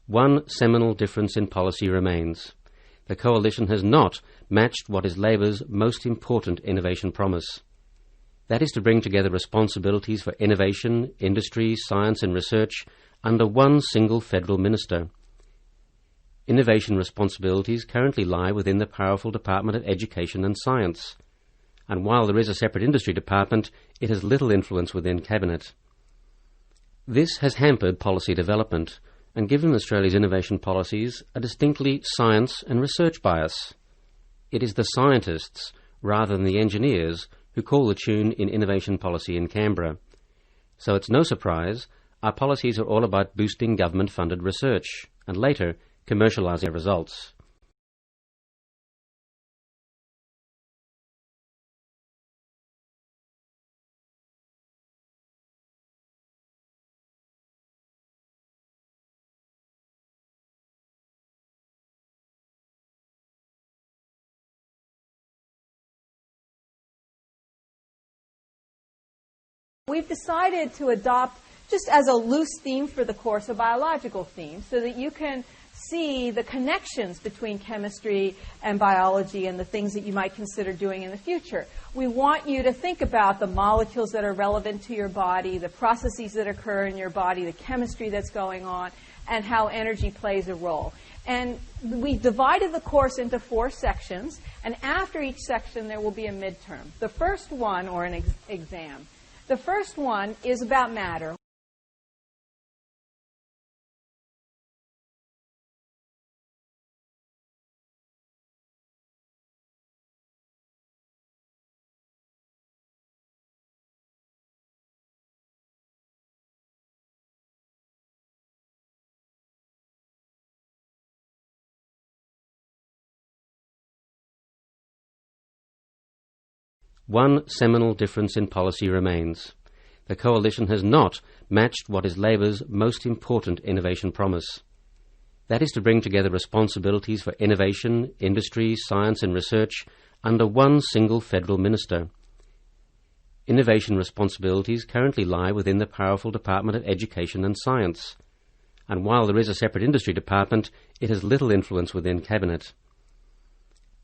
One seminal difference in policy remains. The Coalition has not matched what is Labour's most important innovation promise. That is to bring together responsibilities for innovation, industry, science and research under one single federal minister. Innovation responsibilities currently lie within the powerful Department of Education and Science, and while there is a separate industry department, it has little influence within Cabinet. This has hampered policy development and given Australia's innovation policies a distinctly science and research bias. It is the scientists, rather than the engineers, who call the tune in innovation policy in Canberra. So it's no surprise our policies are all about boosting government-funded research and later commercialising their results. We've decided to adopt, just as a loose theme for the course, a biological theme, so that you can see the connections between chemistry and biology and the things that you might consider doing in the future. We want you to think about the molecules that are relevant to your body, the processes that occur in your body, the chemistry that's going on, and how energy plays a role. And we divided the course into 4 sections, and after each section there will be a midterm. The first one, or an exam. The first one is about matter. One seminal difference in policy remains. The Coalition has not matched what is Labour's most important innovation promise. That is to bring together responsibilities for innovation, industry, science and research under one single federal minister. Innovation responsibilities currently lie within the powerful Department of Education and Science, and while there is a separate industry department, it has little influence within Cabinet.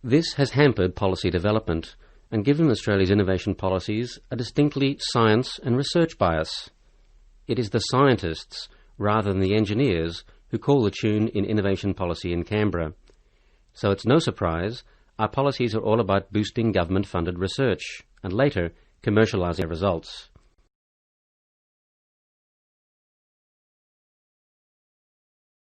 This has hampered policy development and given Australia's innovation policies a distinctly science and research bias. It is the scientists, rather than the engineers, who call the tune in innovation policy in Canberra. So it's no surprise our policies are all about boosting government-funded research and later commercialising their results.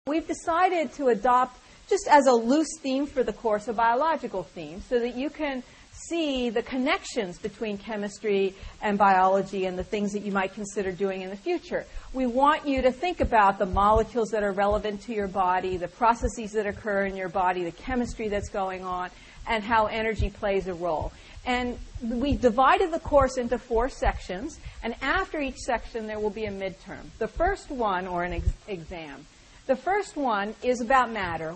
We've decided to adopt, just as a loose theme for the course, a biological theme, so that you can see the connections between chemistry and biology and the things that you might consider doing in the future. We want you to think about the molecules that are relevant to your body, the processes that occur in your body, the chemistry that's going on, and how energy plays a role. And we divided the course into 4 sections, and after each section there will be a midterm. The first one, or an exam. The first one is about matter.